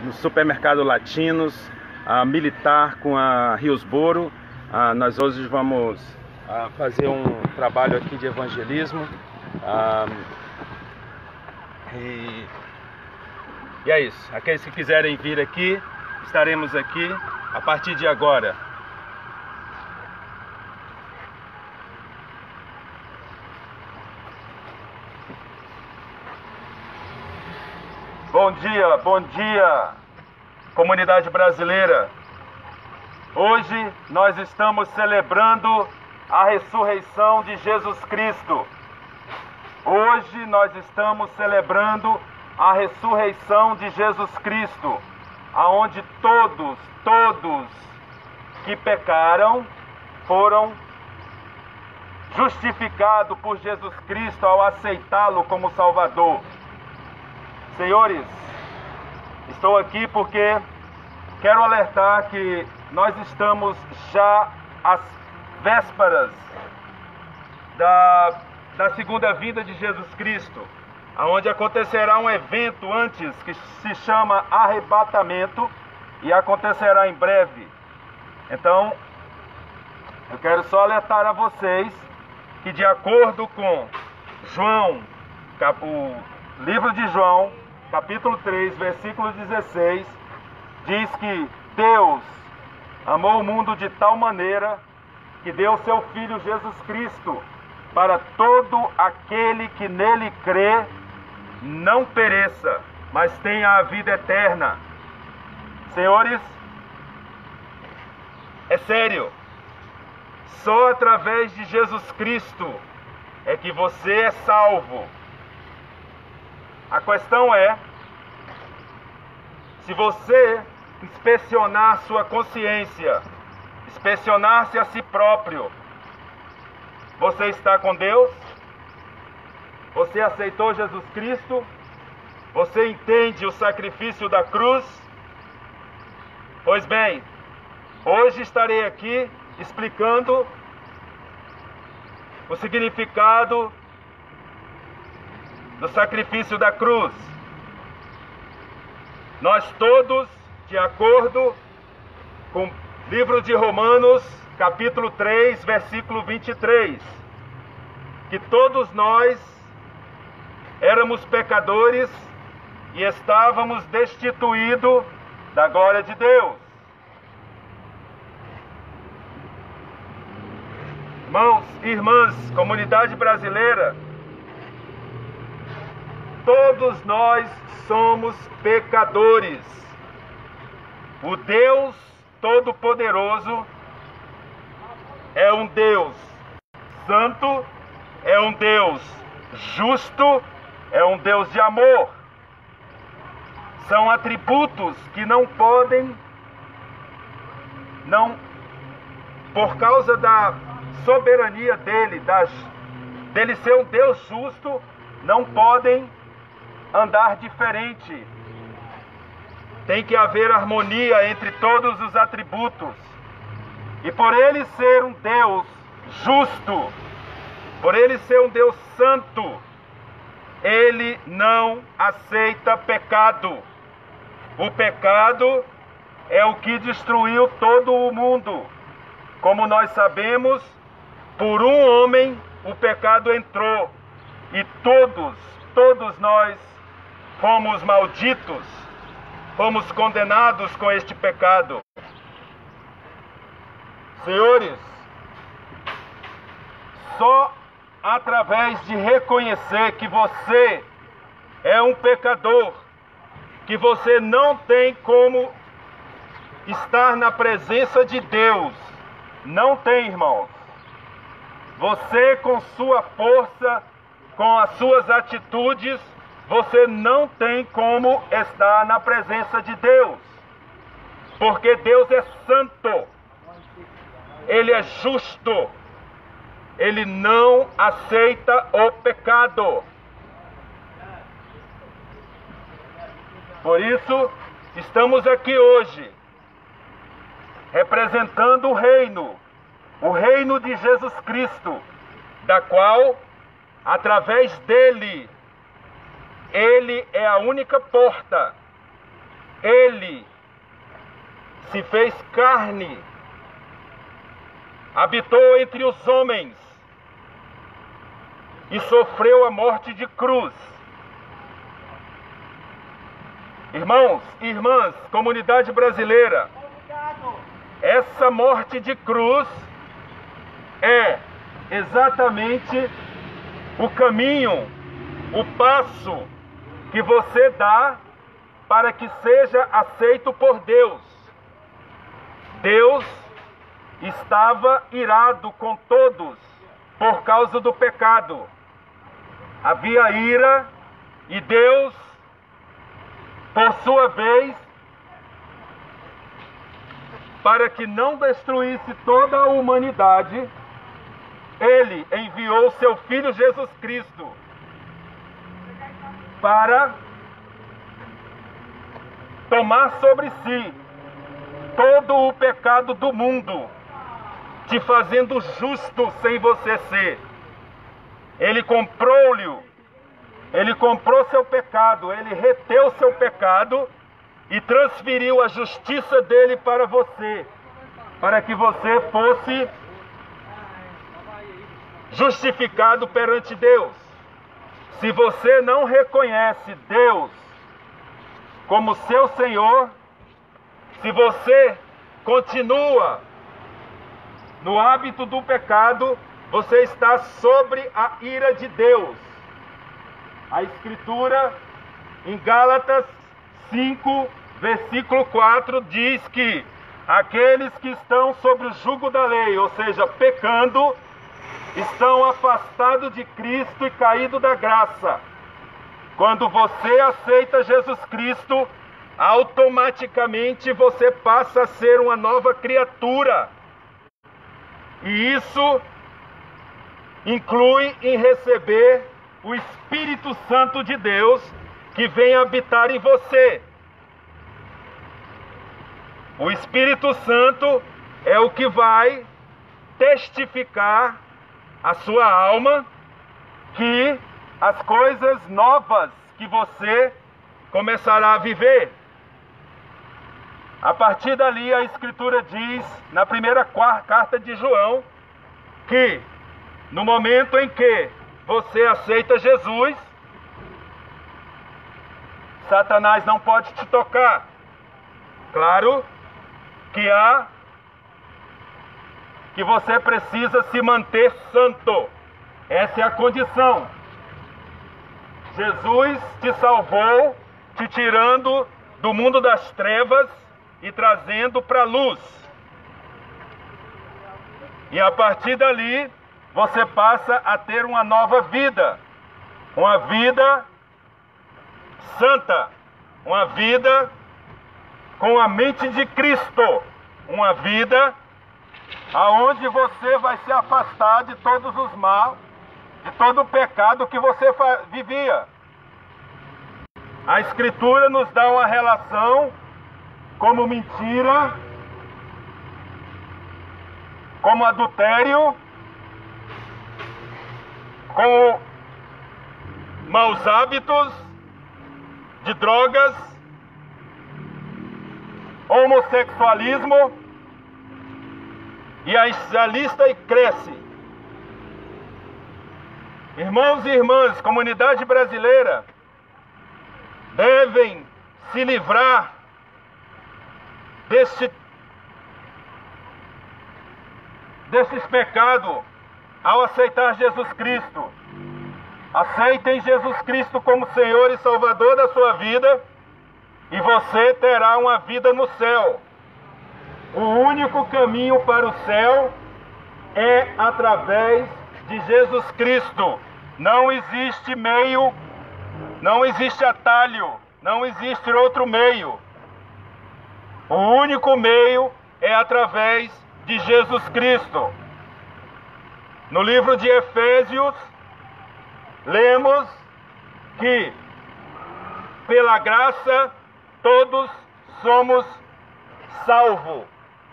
no supermercado Latinos, militar com a Riosboro. Nós hoje vamos fazer um trabalho aqui de evangelismo. E é isso. Aqueles que quiserem vir aqui, estaremos aqui a partir de agora. Bom dia, comunidade brasileira. Hoje nós estamos celebrando a ressurreição de Jesus Cristo. Hoje nós estamos celebrando a ressurreição de Jesus Cristo, aonde todos que pecaram foram justificados por Jesus Cristo ao aceitá-lo como Salvador. Senhores, estou aqui porque quero alertar que nós estamos já às vésperas da segunda vinda de Jesus Cristo, onde acontecerá um evento antes que se chama arrebatamento e acontecerá em breve. Então, eu quero só alertar a vocês que, de acordo com João, o livro de João, capítulo 3, versículo 16, diz que Deus amou o mundo de tal maneira que deu seu Filho Jesus Cristo para todo aquele que nele crê não pereça, mas tenha a vida eterna. Senhores, é sério, só através de Jesus Cristo é que você é salvo. A questão é, se você inspecionar sua consciência, inspecionar-se a si próprio, você está com Deus? Você aceitou Jesus Cristo? Você entende o sacrifício da cruz? Pois bem, hoje estarei aqui explicando o significado do sacrifício da cruz. Nós todos, de acordo com o livro de Romanos, capítulo 3, versículo 23, que todos nós éramos pecadores e estávamos destituídos da glória de Deus. Irmãos e irmãs, comunidade brasileira, todos nós somos pecadores. O Deus Todo-Poderoso é um Deus santo, é um Deus justo, é um Deus de amor. São atributos que não podem, por causa da soberania dele, dele ser um Deus justo, não podem andar diferente. Tem que haver harmonia entre todos os atributos. E por ele ser um Deus justo, por ele ser um Deus santo, ele não aceita pecado. O pecado é o que destruiu todo o mundo. Como nós sabemos, por um homem o pecado entrou e todos nós fomos malditos, fomos condenados com este pecado. Senhores, só através de reconhecer que você é um pecador, que você não tem como estar na presença de Deus, não tem, irmãos. Você, com sua força, com as suas atitudes, você não tem como estar na presença de Deus, porque Deus é santo, Ele é justo, Ele não aceita o pecado. Por isso, estamos aqui hoje, representando o reino de Jesus Cristo, da qual, através dele, ele é a única porta Ele se fez carne, habitou entre os homens e sofreu a morte de cruz. Irmãos e irmãs, comunidade brasileira, essa morte de cruz é exatamente o caminho, o passo que você dá para que seja aceito por Deus. Deus estava irado com todos por causa do pecado. Havia ira e Deus, por sua vez, para que não destruísse toda a humanidade, Ele enviou seu Filho Jesus Cristo para tomar sobre si todo o pecado do mundo, te fazendo justo sem você ser. Ele comprou seu pecado, Ele reteu seu pecado e transferiu a justiça dele para você, para que você fosse justificado perante Deus. Se você não reconhece Deus como seu Senhor, se você continua no hábito do pecado, você está sobre a ira de Deus. A Escritura, em Gálatas 5, versículo 4, diz que aqueles que estão sobre o jugo da lei, ou seja, pecando, estão afastados de Cristo e caídos da graça. Quando você aceita Jesus Cristo, automaticamente você passa a ser uma nova criatura. E isso inclui em receber o Espírito Santo de Deus que vem habitar em você. O Espírito Santo é o que vai testificar a sua alma que as coisas novas que você começará a viver. A partir dali, a Escritura diz, na primeira carta de João, que no momento em que você aceita Jesus, Satanás não pode te tocar. Claro que você precisa se manter santo. Essa é a condição. Jesus te salvou, te tirando do mundo das trevas e trazendo para a luz. E a partir dali, você passa a ter uma nova vida. Uma vida santa. Uma vida com a mente de Cristo. Uma vida aonde você vai se afastar de todos os males, de todo o pecado que você vivia. A Escritura nos dá uma relação como mentira, como adultério, como maus hábitos, de drogas, homossexualismo, e a lista cresce. Irmãos e irmãs, comunidade brasileira, devem se livrar desses pecados ao aceitar Jesus Cristo. Aceitem Jesus Cristo como Senhor e Salvador da sua vida e você terá uma vida no céu. O único caminho para o céu é através de Jesus Cristo. Não existe meio, não existe atalho, não existe outro meio. O único meio é através de Jesus Cristo. No livro de Efésios, lemos que pela graça todos somos salvos,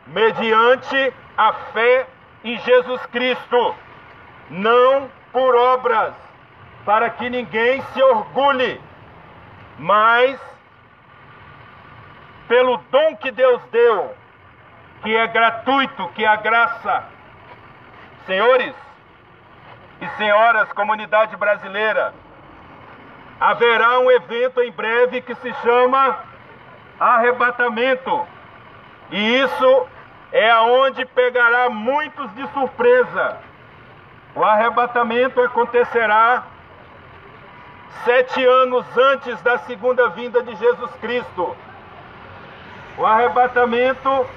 mediante a fé em Jesus Cristo, não por obras, para que ninguém se orgulhe, mas pelo dom que Deus deu, que é gratuito, que é a graça. Senhores e senhoras, comunidade brasileira, haverá um evento em breve que se chama arrebatamento. E isso é aonde pegará muitos de surpresa. O arrebatamento acontecerá 7 anos antes da segunda vinda de Jesus Cristo. O arrebatamento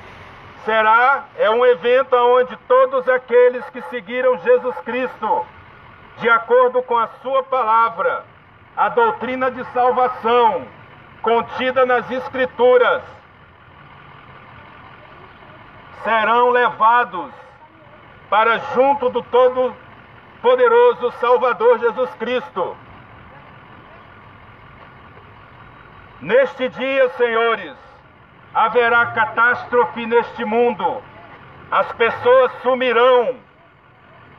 é um evento onde todos aqueles que seguiram Jesus Cristo, de acordo com a sua palavra, a doutrina de salvação contida nas Escrituras, serão levados para junto do Todo-Poderoso Salvador Jesus Cristo. Neste dia, senhores, haverá catástrofe neste mundo. As pessoas sumirão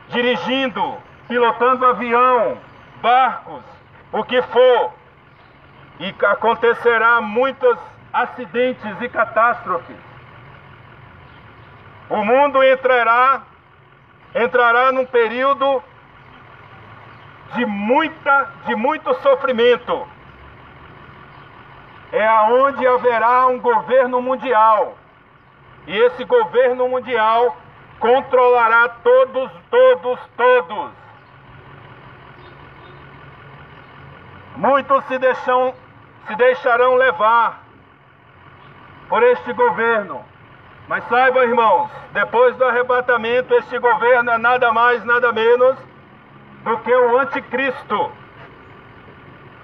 dirigindo, pilotando avião, barcos, o que for. E acontecerá muitos acidentes e catástrofes. O mundo entrará num período de muito sofrimento. É aonde haverá um governo mundial. E esse governo mundial controlará todos. Muitos se deixarão levar por este governo. Mas saibam, irmãos, depois do arrebatamento, este governo é nada mais, nada menos do que o anticristo.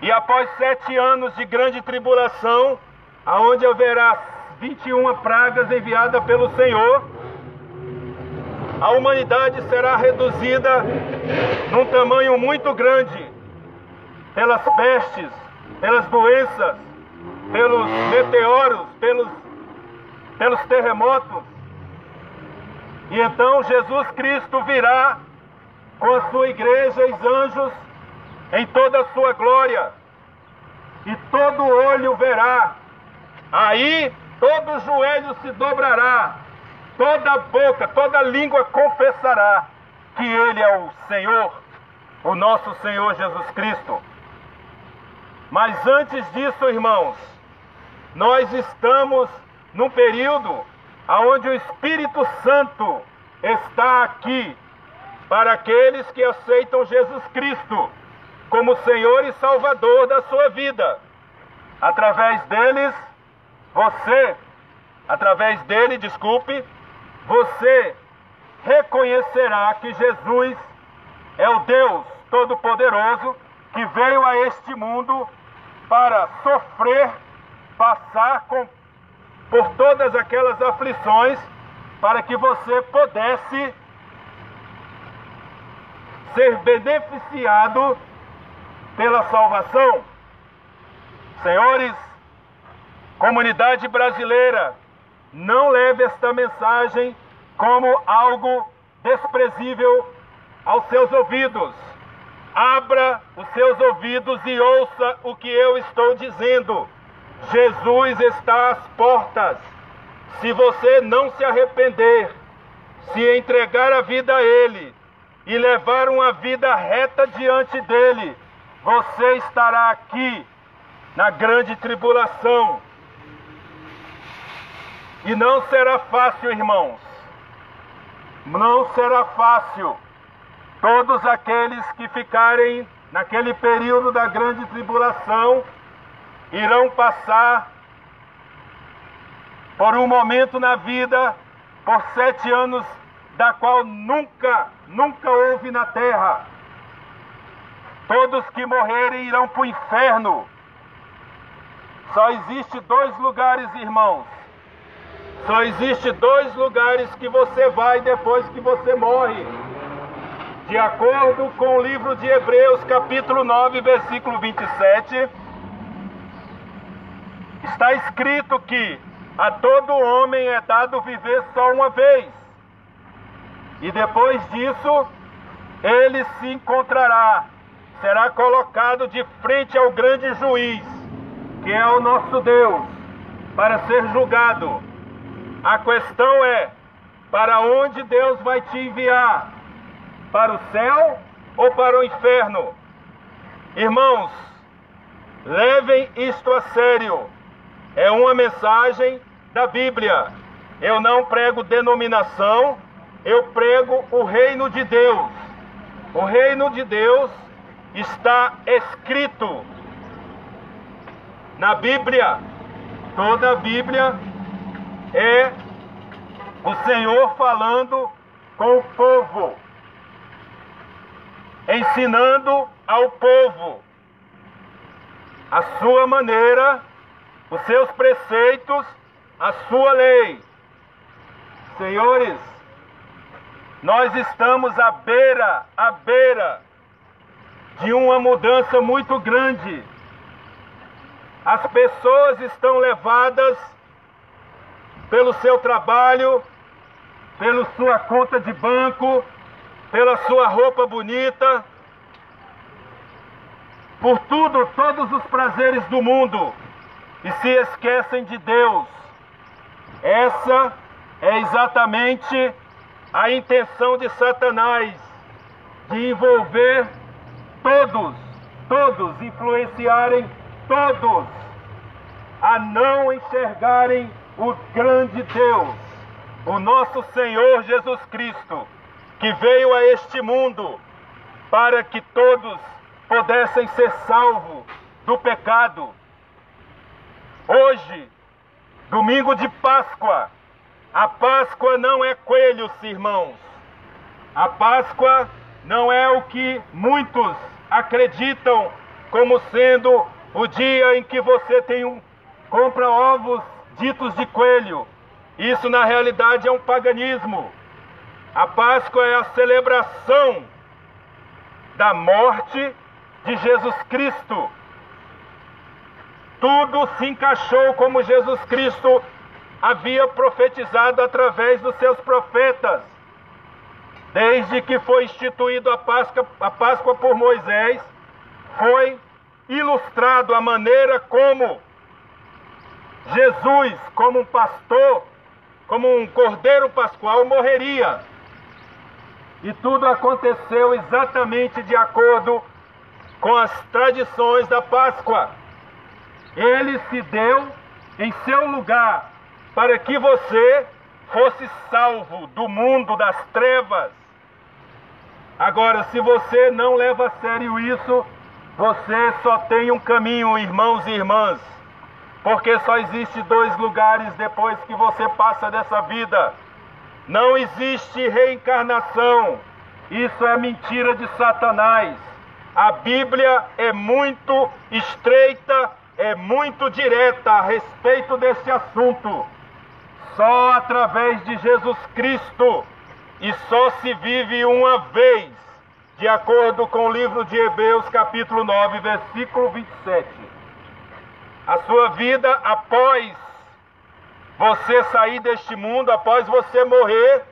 E após 7 anos de grande tribulação, aonde haverá 21 pragas enviadas pelo Senhor, a humanidade será reduzida num tamanho muito grande, pelas pestes, pelas doenças, pelos meteoros, pelos terremotos. E então Jesus Cristo virá com a sua igreja e os anjos em toda a sua glória, e todo olho verá. Aí todo joelho se dobrará, toda boca, toda língua confessará que Ele é o Senhor, o nosso Senhor Jesus Cristo. Mas antes disso, irmãos, nós estamos num período onde o Espírito Santo está aqui para aqueles que aceitam Jesus Cristo como Senhor e Salvador da sua vida. Através dele, você reconhecerá que Jesus é o Deus Todo-Poderoso que veio a este mundo para sofrer, passar por todas aquelas aflições, para que você pudesse ser beneficiado pela salvação. Senhores, comunidade brasileira, não leve esta mensagem como algo desprezível aos seus ouvidos. Abra os seus ouvidos e ouça o que eu estou dizendo. Jesus está às portas. Se você não se arrepender, se entregar a vida a Ele e levar uma vida reta diante dEle, você estará aqui na grande tribulação. E não será fácil, irmãos. Não será fácil. Todos aqueles que ficarem naquele período da grande tribulação irão passar por um momento na vida, por 7 anos, da qual nunca houve na terra. Todos que morrerem irão para o inferno. Só existe 2 lugares, irmãos. Só existe 2 lugares que você vai depois que você morre. De acordo com o livro de Hebreus, capítulo 9, versículo 27, está escrito que a todo homem é dado viver só uma vez. E depois disso, ele se encontrará, será colocado de frente ao grande juiz, que é o nosso Deus, para ser julgado. A questão é, para onde Deus vai te enviar? Para o céu ou para o inferno? Irmãos, levem isto a sério. É uma mensagem da Bíblia. Eu não prego denominação, eu prego o reino de Deus. O reino de Deus está escrito na Bíblia. Toda a Bíblia é o Senhor falando com o povo, ensinando ao povo a sua maneira, os seus preceitos, a sua lei. Senhores, nós estamos à beira de uma mudança muito grande. As pessoas estão levadas pelo seu trabalho, pela sua conta de banco, pela sua roupa bonita, por tudo, todos os prazeres do mundo, e se esquecem de Deus. Essa é exatamente a intenção de Satanás, de envolver todos, influenciarem todos a não enxergarem o grande Deus, o nosso Senhor Jesus Cristo, que veio a este mundo para que todos pudessem ser salvos do pecado. Hoje, domingo de Páscoa, a Páscoa não é coelhos, irmãos. A Páscoa não é o que muitos acreditam como sendo o dia em que você compra ovos ditos de coelho. Isso na realidade é um paganismo. A Páscoa é a celebração da morte de Jesus Cristo. Tudo se encaixou como Jesus Cristo havia profetizado através dos seus profetas. Desde que foi instituído a Páscoa por Moisés, foi ilustrado a maneira como Jesus, como um pastor, como um cordeiro pascual, morreria. E tudo aconteceu exatamente de acordo com as tradições da Páscoa. Ele se deu em seu lugar para que você fosse salvo do mundo das trevas. Agora, se você não leva a sério isso, você só tem um caminho, irmãos e irmãs, porque só existe 2 lugares depois que você passa dessa vida. Não existe reencarnação. Isso é mentira de Satanás. A Bíblia é muito estreita, é muito direta a respeito desse assunto. Só através de Jesus Cristo, e só se vive uma vez, de acordo com o livro de Hebreus, capítulo 9, versículo 27. A sua vida após você sair deste mundo, após você morrer,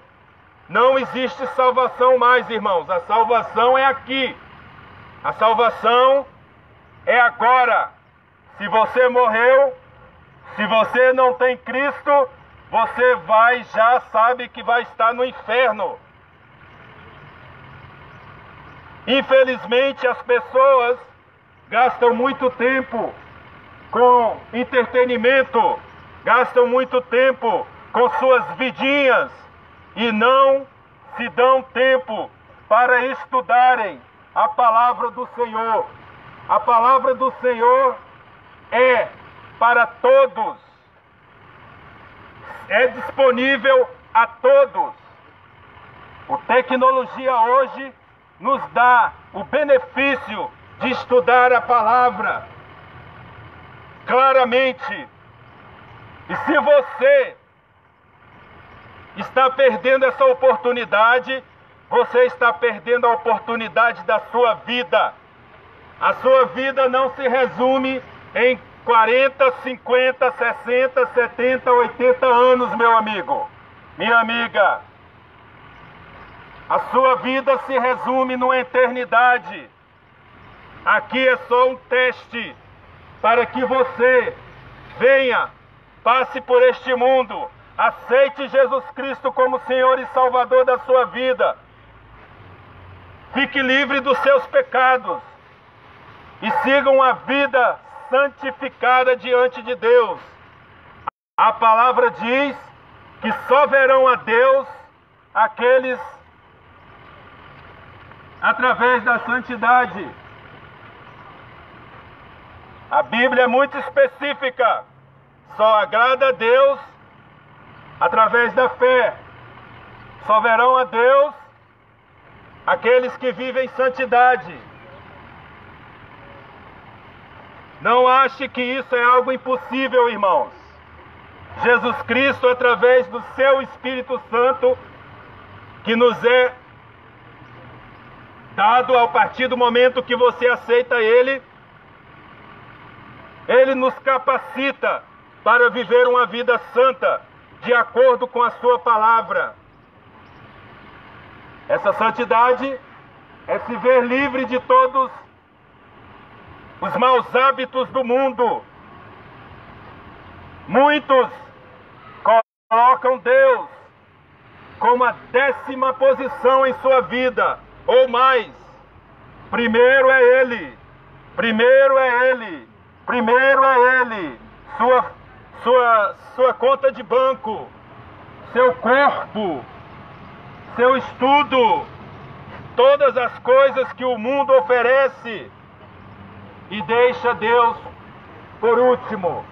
não existe salvação mais, irmãos. A salvação é aqui. A salvação é agora. Se você morreu, se você não tem Cristo, você já sabe que vai estar no inferno. Infelizmente, as pessoas gastam muito tempo com entretenimento, gastam muito tempo com suas vidinhas e não se dão tempo para estudarem a palavra do Senhor. A palavra do Senhor é para todos, é disponível a todos. A tecnologia hoje nos dá o benefício de estudar a palavra claramente. E se você está perdendo essa oportunidade, você está perdendo a oportunidade da sua vida. A sua vida não se resume em 40, 50, 60, 70, 80 anos, meu amigo, minha amiga. A sua vida se resume numa eternidade. Aqui é só um teste para que você venha passe por este mundo, aceite Jesus Cristo como Senhor e Salvador da sua vida. Fique livre dos seus pecados e siga uma vida santificada diante de Deus. A palavra diz que só verão a Deus aqueles através da santidade. A Bíblia é muito específica. Só agrada a Deus através da fé. Só verão a Deus aqueles que vivem em santidade. Não ache que isso é algo impossível, irmãos. Jesus Cristo, através do seu Espírito Santo, que nos é dado a partir do momento que você aceita Ele, Ele nos capacita para viver uma vida santa, de acordo com a sua palavra. Essa santidade é se ver livre de todos os maus hábitos do mundo. Muitos colocam Deus como a 10ª posição em sua vida, ou mais. Primeiro é Ele, primeiro é Ele, primeiro é Ele, sua conta de banco, seu corpo, seu estudo, todas as coisas que o mundo oferece, e deixa Deus por último.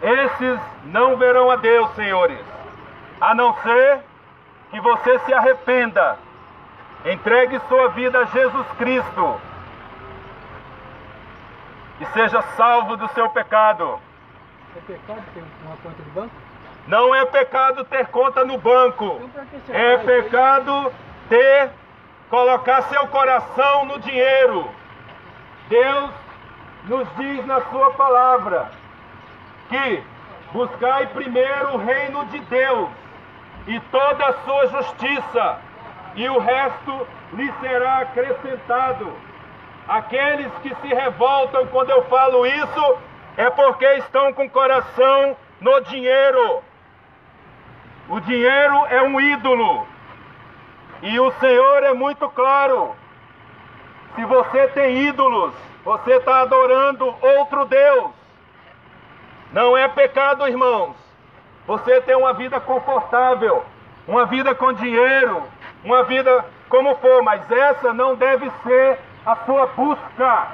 Esses não verão a Deus, senhores, a não ser que você se arrependa, entregue sua vida a Jesus Cristo e seja salvo do seu pecado. É pecado ter uma conta de banco? Não é pecado ter conta no banco. Então, pra que você É faz pecado colocar seu coração no dinheiro. Deus nos diz na sua palavra que buscai primeiro o reino de Deus e toda a sua justiça, e o resto lhe será acrescentado. Aqueles que se revoltam quando eu falo isso é porque estão com o coração no dinheiro. O dinheiro é um ídolo. E o Senhor é muito claro. Se você tem ídolos, você está adorando outro Deus. Não é pecado, irmãos, você tem uma vida confortável, uma vida com dinheiro, uma vida como for, mas essa não deve ser a sua busca.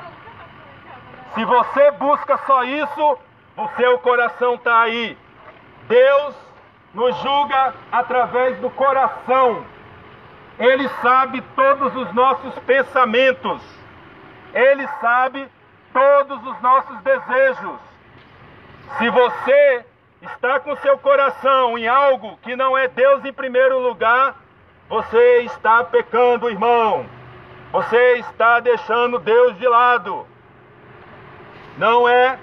Se você busca só isso, o seu coração está aí. Deus nos julga através do coração. Ele sabe todos os nossos pensamentos. Ele sabe todos os nossos desejos. Se você está com seu coração em algo que não é Deus em primeiro lugar, você está pecando, irmão. Você está deixando Deus de lado. Não é.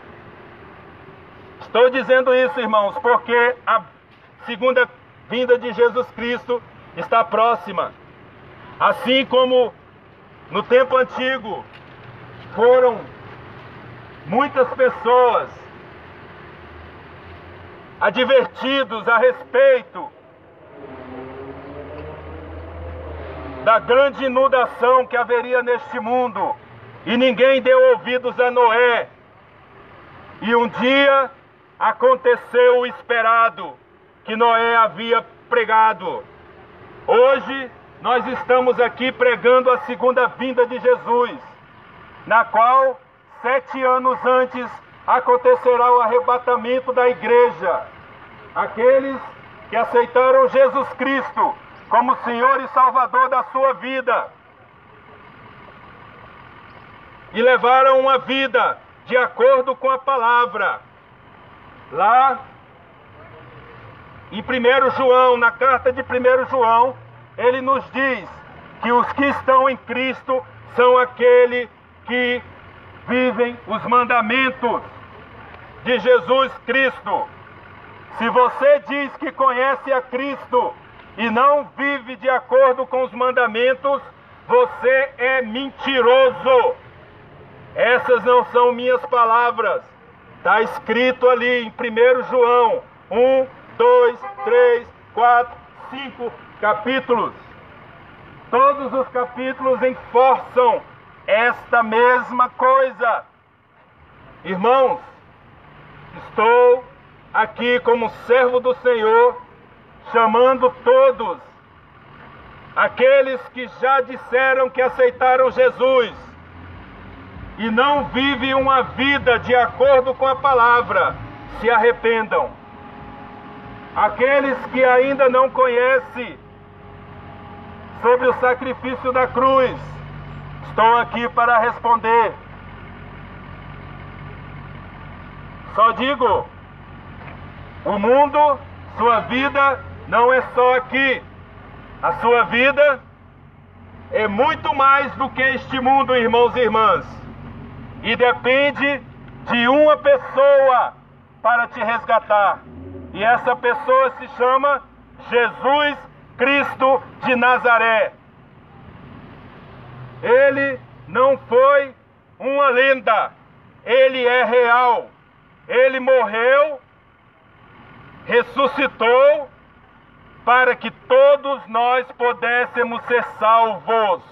Estou dizendo isso, irmãos, porque a segunda vinda de Jesus Cristo está próxima. Assim como no tempo antigo foram muitas pessoas advertidos a respeito da grande inundação que haveria neste mundo, e ninguém deu ouvidos a Noé. E um dia aconteceu o esperado, que Noé havia pregado. Hoje nós estamos aqui pregando a segunda vinda de Jesus, na qual 7 anos antes acontecerá o arrebatamento da igreja. Aqueles que aceitaram Jesus Cristo como Senhor e Salvador da sua vida e levaram uma vida de acordo com a palavra. Lá em 1 João, na carta de 1 João, ele nos diz que os que estão em Cristo são aqueles que vivem os mandamentos de Jesus Cristo. Se você diz que conhece a Cristo e não vive de acordo com os mandamentos, você é mentiroso. Essas não são minhas palavras. Está escrito ali em 1 João, 1, 2, 3, 4, 5 capítulos. Todos os capítulos enforçam esta mesma coisa. Irmãos, estou aqui como servo do Senhor, chamando todos aqueles que já disseram que aceitaram Jesus e não vivem uma vida de acordo com a palavra, se arrependam. Aqueles que ainda não conhecem sobre o sacrifício da cruz, estou aqui para responder. Só digo, o mundo, sua vida não é só aqui. A sua vida é muito mais do que este mundo, irmãos e irmãs. E depende de uma pessoa para te resgatar. E essa pessoa se chama Jesus Cristo de Nazaré. Ele não foi uma lenda. Ele é real. Ele morreu, ressuscitou, para que todos nós pudéssemos ser salvos.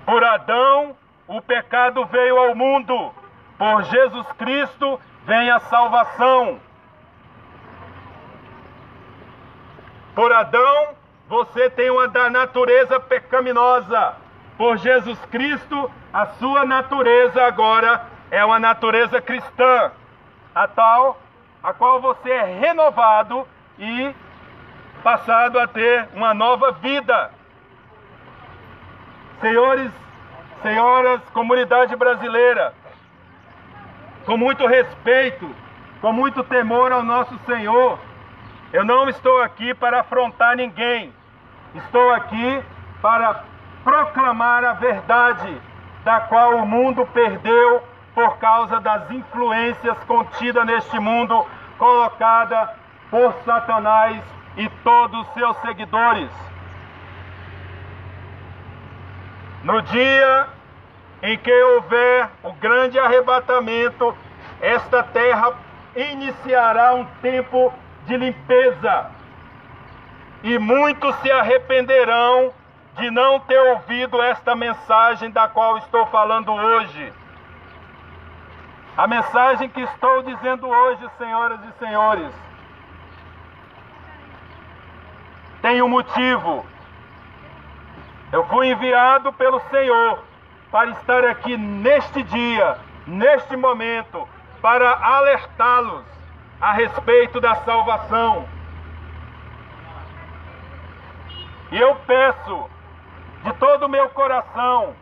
Por Adão, o pecado veio ao mundo. Por Jesus Cristo, vem a salvação. Por Adão, você tem uma da natureza pecaminosa. Por Jesus Cristo, a sua natureza agora é uma natureza cristã, a qual você é renovado e passado a ter uma nova vida. Senhores, senhoras, comunidade brasileira, com muito respeito, com muito temor ao nosso Senhor, eu não estou aqui para afrontar ninguém. Estou aqui para proclamar a verdade da qual o mundo perdeu por causa das influências contidas neste mundo, colocada por Satanás e todos os seus seguidores. No dia em que houver o grande arrebatamento, esta terra iniciará um tempo de limpeza. E muitos se arrependerão de não ter ouvido esta mensagem da qual estou falando hoje. A mensagem que estou dizendo hoje, senhoras e senhores, tem um motivo. Eu fui enviado pelo Senhor para estar aqui neste dia, neste momento, para alertá-los a respeito da salvação. E eu peço de todo o meu coração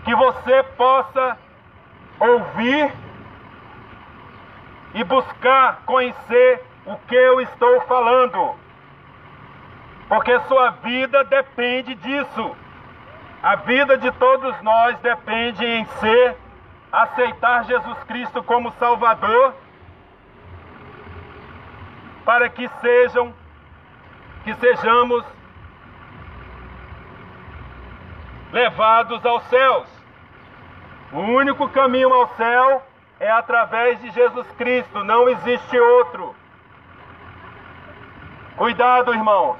que você possa ouvir e buscar conhecer o que eu estou falando, porque sua vida depende disso. A vida de todos nós depende em aceitar Jesus Cristo como Salvador, para que sejamos levados aos céus. O único caminho ao céu é através de Jesus Cristo, não existe outro. Cuidado, irmãos.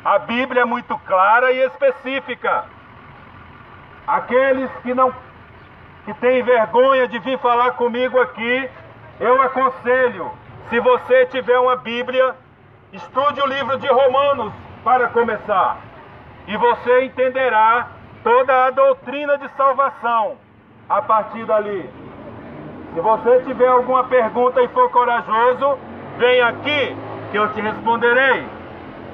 A Bíblia é muito clara e específica. Aqueles que têm vergonha de vir falar comigo aqui, eu aconselho, se você tiver uma Bíblia, estude o livro de Romanos para começar. E você entenderá toda a doutrina de salvação a partir dali. Se você tiver alguma pergunta e for corajoso, vem aqui que eu te responderei.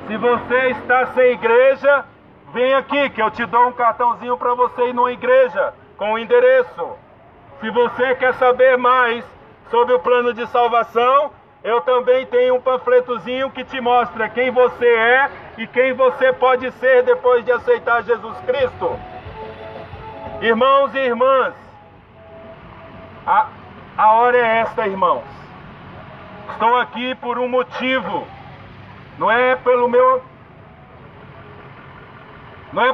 Se você está sem igreja, vem aqui que eu te dou um cartãozinho para você ir numa igreja com o endereço. Se você quer saber mais sobre o plano de salvação, eu também tenho um panfletozinho que te mostra quem você é e quem você pode ser depois de aceitar Jesus Cristo. Irmãos e irmãs, a hora é esta, irmãos. Estou aqui por um motivo. Não é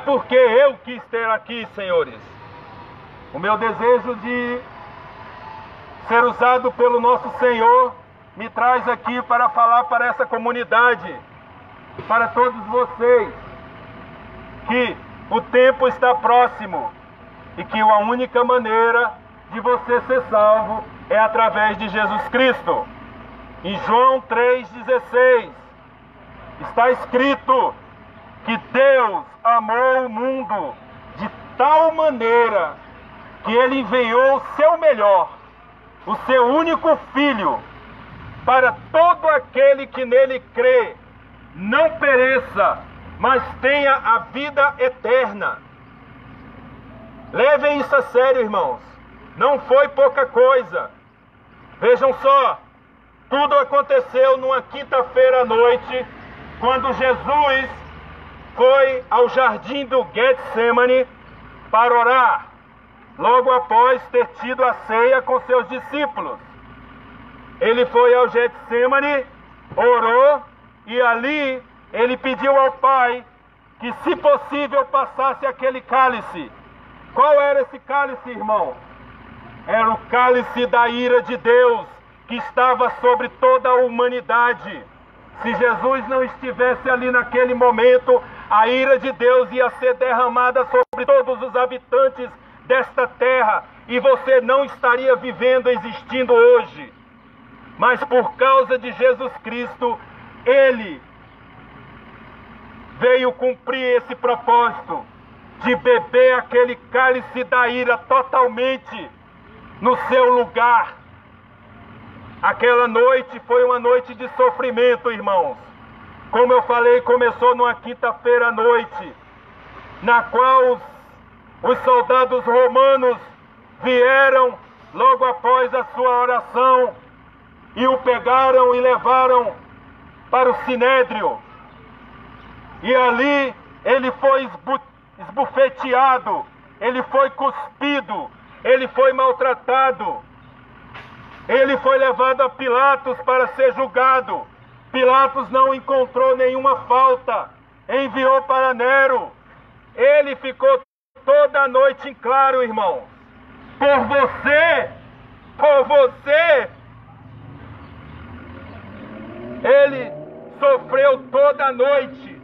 porque eu quis ter aqui, senhores. O meu desejo de ser usado pelo nosso Senhor, me traz aqui para falar para essa comunidade, para todos vocês, que o tempo está próximo e que a única maneira de você ser salvo é através de Jesus Cristo. Em João 3,16 está escrito que Deus amou o mundo de tal maneira que Ele enviou o seu melhor, o seu único Filho, para todo aquele que nele crê, não pereça, mas tenha a vida eterna. Levem isso a sério, irmãos. Não foi pouca coisa. Vejam só, tudo aconteceu numa quinta-feira à noite, quando Jesus foi ao jardim do Getsemane para orar, logo após ter tido a ceia com seus discípulos. Ele foi ao Getsemane, orou, e ali ele pediu ao Pai que, se possível, passasse aquele cálice. Qual era esse cálice, irmão? Era o cálice da ira de Deus, que estava sobre toda a humanidade. Se Jesus não estivesse ali naquele momento, a ira de Deus ia ser derramada sobre todos os habitantes desta terra, e você não estaria vivendo, existindo hoje. Mas por causa de Jesus Cristo, Ele veio cumprir esse propósito de beber aquele cálice da ira totalmente no seu lugar. Aquela noite foi uma noite de sofrimento, irmãos. Como eu falei, começou numa quinta-feira à noite, na qual os soldados romanos vieram logo após a sua oração e o pegaram e levaram para o Sinédrio. E ali ele foi esbofeteado, ele foi cuspido, ele foi maltratado. Ele foi levado a Pilatos para ser julgado. Pilatos não encontrou nenhuma falta, enviou para Nero. Ele ficou toda a noite em claro, irmão. Por você, ele sofreu toda a noite.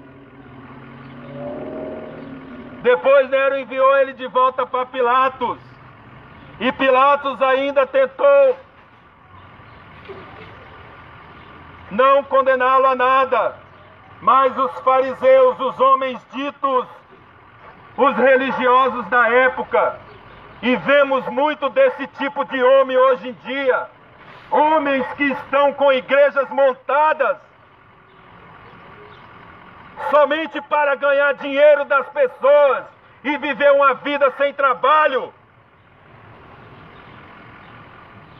Depois Nero enviou ele de volta para Pilatos. E Pilatos ainda tentou não condená-lo a nada. Mas os fariseus, os homens ditos, os religiosos da época, e vemos muito desse tipo de homem hoje em dia, homens que estão com igrejas montadas somente para ganhar dinheiro das pessoas e viver uma vida sem trabalho.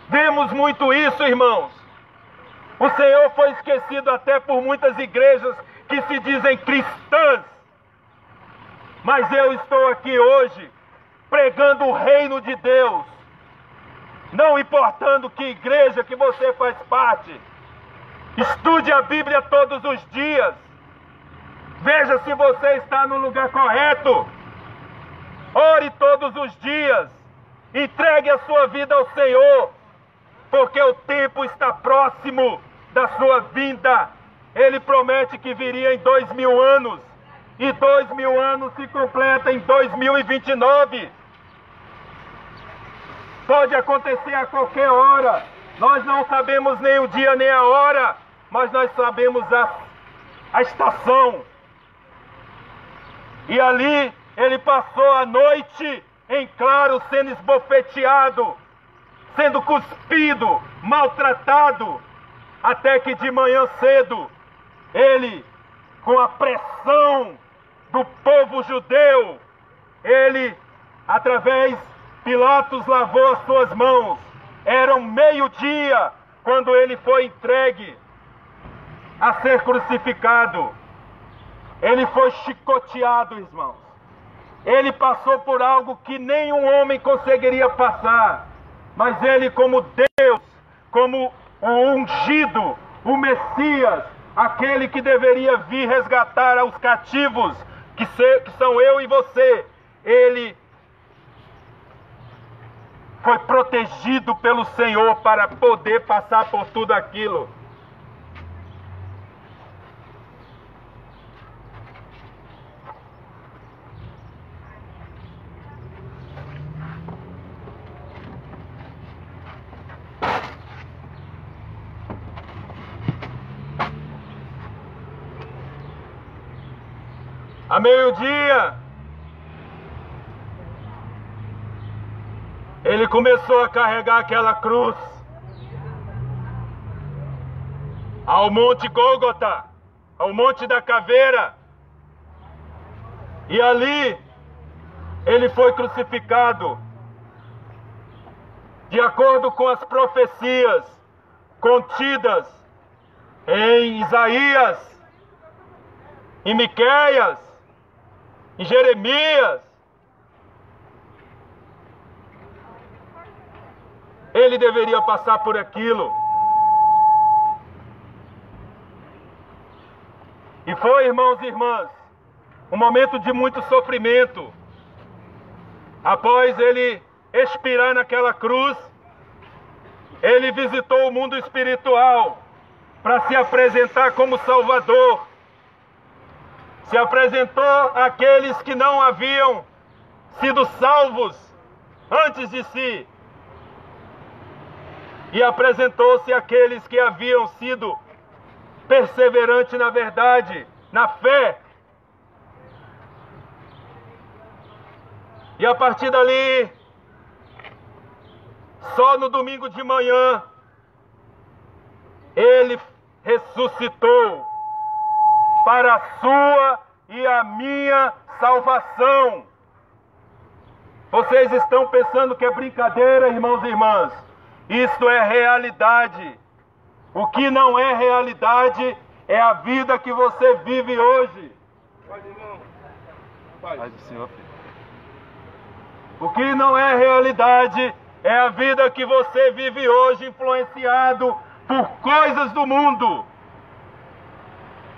Vemos muito isso, irmãos. O Senhor foi esquecido até por muitas igrejas que se dizem cristãs. Mas eu estou aqui hoje pregando o reino de Deus, não importando que igreja que você faz parte. Estude a Bíblia todos os dias. Veja se você está no lugar correto. Ore todos os dias. Entregue a sua vida ao Senhor, porque o tempo está próximo da sua vinda. Ele promete que viria em 2000 anos. E 2000 anos se completa em 2029. Pode acontecer a qualquer hora. Nós não sabemos nem o dia nem a hora, mas nós sabemos a estação. E ali ele passou a noite em claro, sendo esbofeteado, sendo cuspido, maltratado, até que de manhã cedo, ele, com a pressão do povo judeu, ele, através, Pilatos lavou as suas mãos. Era um meio-dia quando ele foi entregue a ser crucificado. Ele foi chicoteado, irmãos. Ele passou por algo que nenhum homem conseguiria passar. Mas ele, como Deus, como o ungido, o Messias, aquele que deveria vir resgatar aos cativos, que são eu e você, ele foi protegido pelo Senhor para poder passar por tudo aquilo. A meio-dia, ele começou a carregar aquela cruz ao Monte Gólgota, ao Monte da Caveira, e ali ele foi crucificado, de acordo com as profecias contidas em Isaías, em Miqueias, em Jeremias. Ele deveria passar por aquilo. E foi, irmãos e irmãs, um momento de muito sofrimento. Após ele expirar naquela cruz, ele visitou o mundo espiritual para se apresentar como Salvador. Se apresentou àqueles que não haviam sido salvos antes de si. E apresentou-se àqueles que haviam sido perseverantes na verdade, na fé. E a partir dali, só no domingo de manhã, ele ressuscitou para a sua e a minha salvação. Vocês estão pensando que é brincadeira, irmãos e irmãs? Isto é realidade. O que não é realidade é a vida que você vive hoje. Paz, irmão. Paz do Senhor, filho. O que não é realidade é a vida que você vive hoje, influenciado por coisas do mundo.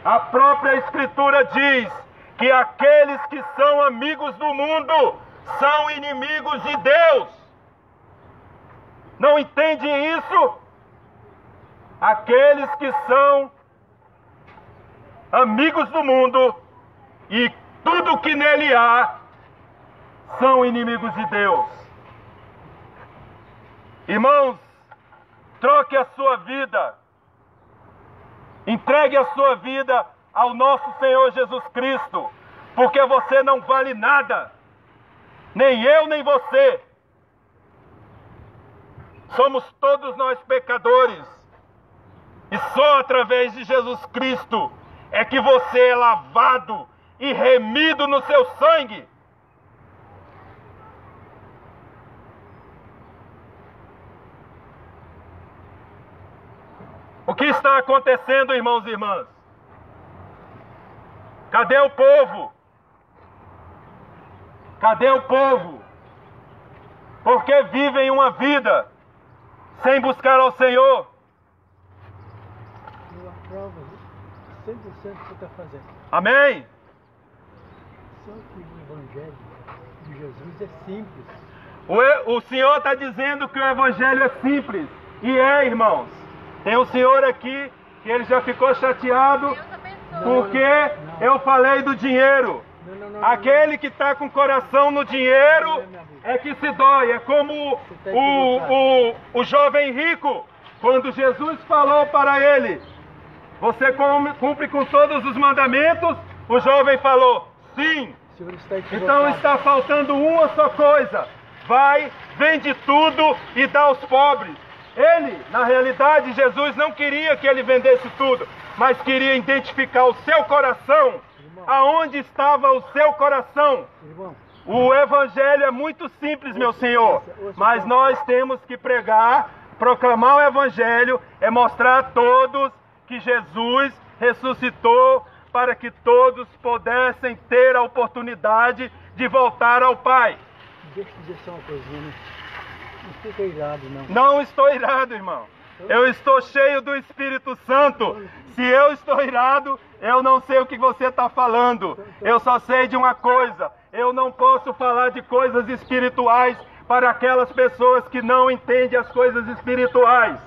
A própria Escritura diz que aqueles que são amigos do mundo são inimigos de Deus. Não entende isso? Aqueles que são amigos do mundo e tudo que nele há são inimigos de Deus. Irmãos, troque a sua vida. Entregue a sua vida ao nosso Senhor Jesus Cristo, porque você não vale nada, nem eu nem você. Somos todos nós pecadores, e só através de Jesus Cristo é que você é lavado e remido no seu sangue. O que está acontecendo, irmãos e irmãs? Cadê o povo? Cadê o povo? Porque vivem uma vida sem buscar ao Senhor. Eu aprovo 100% o que você está fazendo. Amém? Só que o Evangelho de Jesus é simples. O Senhor está dizendo que o Evangelho é simples. E é, irmãos. Tem um senhor aqui que ele já ficou chateado porque eu falei do dinheiro. Aquele que está com o coração no dinheiro é que se dói. É como o jovem rico, quando Jesus falou para ele: você cumpre com todos os mandamentos? O jovem falou: sim. Então está faltando uma só coisa. Vai, vende tudo e dá aos pobres. Ele, na realidade, Jesus não queria que ele vendesse tudo, mas queria identificar o seu coração, aonde estava o seu coração. O Evangelho é muito simples, meu Senhor, mas nós temos que pregar, proclamar o Evangelho, é mostrar a todos que Jesus ressuscitou para que todos pudessem ter a oportunidade de voltar ao Pai. Deixa eu dizer só uma coisinha, né? Não fica irado, não. Não estou irado, irmão. Eu estou cheio do Espírito Santo. Se eu estou irado, eu não sei o que você está falando. Eu só sei de uma coisa: eu não posso falar de coisas espirituais, para aquelas pessoas que não entendem as coisas espirituais.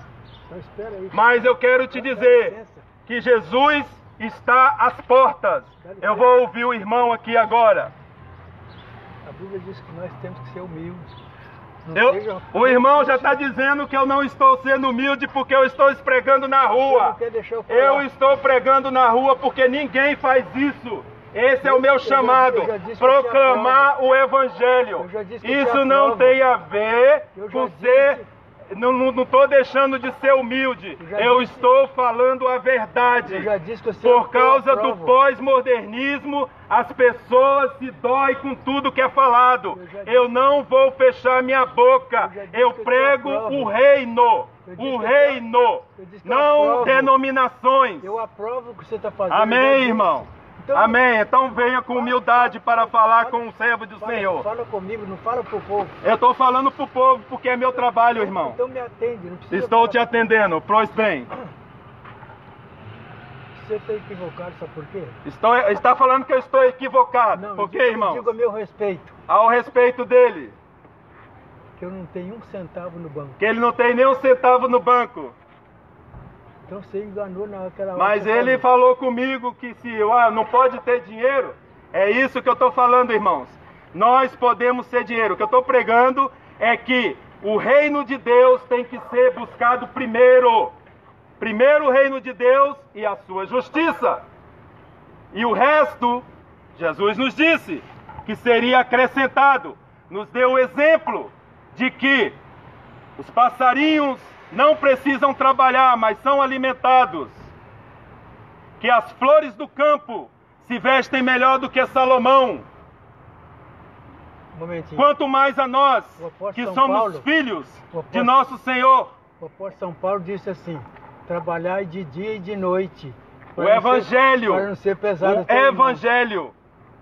Espera aí. Mas eu quero te dizer que Jesus está às portas. Eu vou ouvir o irmão aqui agora. A Bíblia diz que nós temos que ser humildes. O irmão já está dizendo que eu não estou sendo humilde porque eu estou pregando na rua. Eu estou pregando na rua porque ninguém faz isso. Esse é o meu chamado, proclamar o Evangelho. Isso não tem a ver com ser... Não estou deixando de ser humilde. Eu estou falando a verdade. Por causa do pós-modernismo, as pessoas se doem com tudo que é falado. Eu não vou fechar minha boca. Eu prego o reino. O reino. Não denominações. Eu aprovo o que você está fazendo. Amém, irmão? Amém. Então venha com humildade para falar com o servo do Senhor. Fala comigo, não fala para o povo. Eu estou falando para o povo porque é meu trabalho, irmão. Então me atende. Não precisa Estou te atendendo. Pois bem. Você está equivocado, sabe por quê? Está falando que eu estou equivocado. Por quê, irmão? Diga a meu respeito. Ao respeito dele. Que eu não tenho um centavo no banco. Que ele não tem nem um centavo no banco. Então você enganou naquela hora. Mas ele falou comigo que se não pode ter dinheiro. É isso que eu estou falando, irmãos. Nós podemos ser dinheiro. O que eu estou pregando é que o reino de Deus tem que ser buscado primeiro. Primeiro o reino de Deus e a sua justiça. E o resto, Jesus nos disse que seria acrescentado. Nos deu o exemplo de que os passarinhos não precisam trabalhar, mas são alimentados. Que as flores do campo se vestem melhor do que Salomão. Quanto mais a nós, que somos filhos de nosso Senhor. O apóstolo São Paulo disse assim: trabalhar de dia e de noite. O Evangelho. Para não ser pesado. O Evangelho.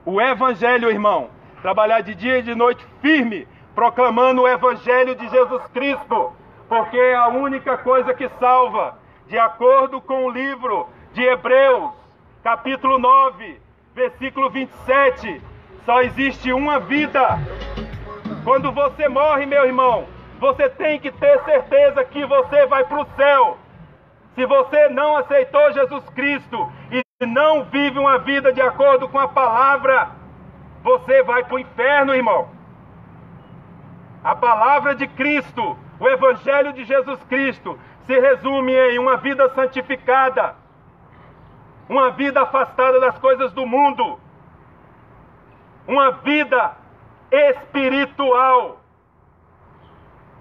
O Evangelho, irmão. Trabalhar de dia e de noite firme, proclamando o Evangelho de Jesus Cristo. Porque é a única coisa que salva, de acordo com o livro de Hebreus, capítulo 9, versículo 27, só existe uma vida. Quando você morre, meu irmão, você tem que ter certeza que você vai para o céu. Se você não aceitou Jesus Cristo e não vive uma vida de acordo com a palavra, você vai para o inferno, irmão. A palavra de Cristo, o Evangelho de Jesus Cristo, se resume em uma vida santificada, uma vida afastada das coisas do mundo, uma vida espiritual.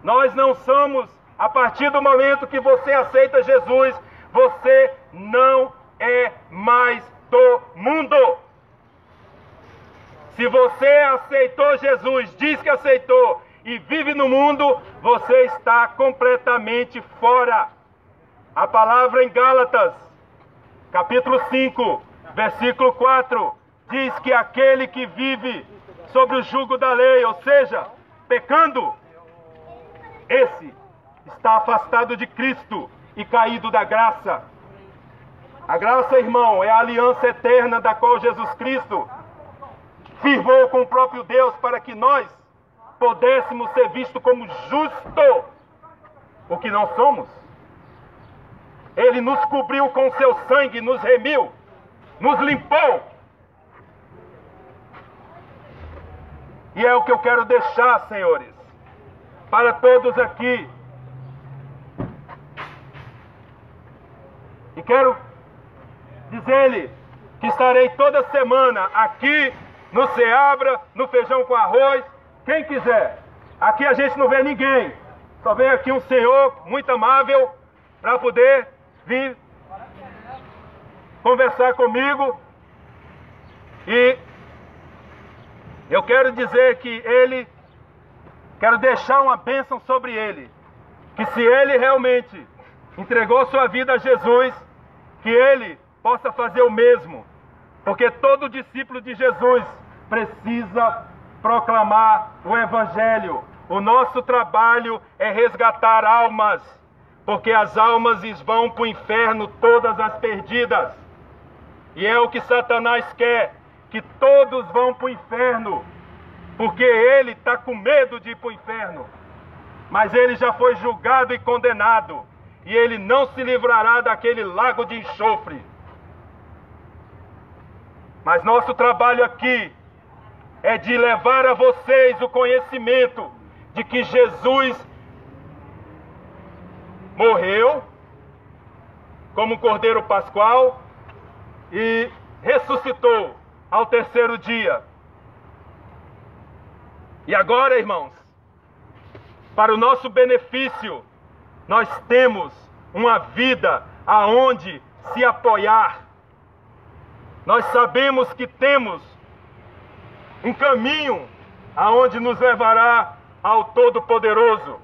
Nós não somos, a partir do momento que você aceita Jesus, você não é mais do mundo. Se você aceitou Jesus, diz que aceitou, e vive no mundo, você está completamente fora. A palavra em Gálatas, capítulo 5, versículo 4, diz que aquele que vive sob o jugo da lei, ou seja, pecando, esse está afastado de Cristo e caído da graça. A graça, irmão, é a aliança eterna da qual Jesus Cristo firmou com o próprio Deus para que nós pudéssemos ser vistos como justo, o que não somos. Ele nos cobriu com seu sangue, nos remiu, nos limpou. E é o que eu quero deixar, senhores, para todos aqui. E quero dizer-lhe que estarei toda semana aqui no Seabra, no Feijão com Arroz, quem quiser. Aqui a gente não vê ninguém, só vem aqui um senhor muito amável para poder vir conversar comigo. E eu quero dizer que quero deixar uma bênção sobre ele, que se ele realmente entregou sua vida a Jesus, que ele possa fazer o mesmo, porque todo discípulo de Jesus precisa proclamar o Evangelho. O nosso trabalho é resgatar almas, porque as almas vão para o inferno, todas as perdidas. E é o que Satanás quer, que todos vão para o inferno. porque ele está com medo de ir para o inferno. Mas ele já foi julgado e condenado, e ele não se livrará daquele lago de enxofre. Mas nosso trabalho aqui é de levar a vocês o conhecimento de que Jesus morreu como Cordeiro Pascual e ressuscitou ao terceiro dia. E agora, irmãos, para o nosso benefício, nós temos uma vida aonde se apoiar. Nós sabemos que temos um caminho aonde nos levará ao Todo-Poderoso.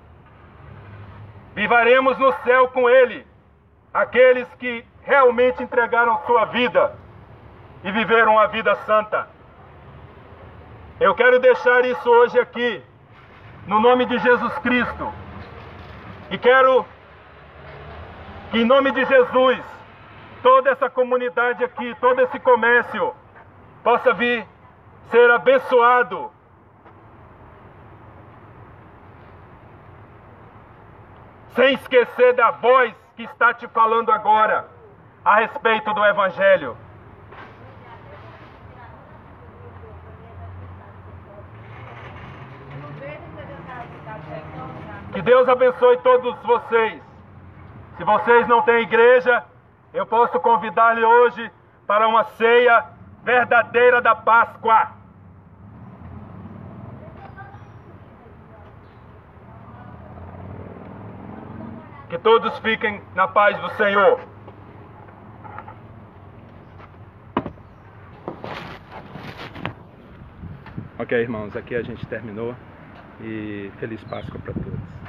Viveremos no céu com Ele, aqueles que realmente entregaram sua vida e viveram a vida santa. Eu quero deixar isso hoje aqui, no nome de Jesus Cristo. E quero que, em nome de Jesus, toda essa comunidade aqui, todo esse comércio, possa vir ser abençoado. Sem esquecer da voz que está te falando agora a respeito do Evangelho. Que Deus abençoe todos vocês. Se vocês não têm igreja, eu posso convidar-lhe hoje para uma ceia verdadeira da Páscoa. Que todos fiquem na paz do Senhor. Ok, irmãos, aqui a gente terminou. E feliz Páscoa para todos.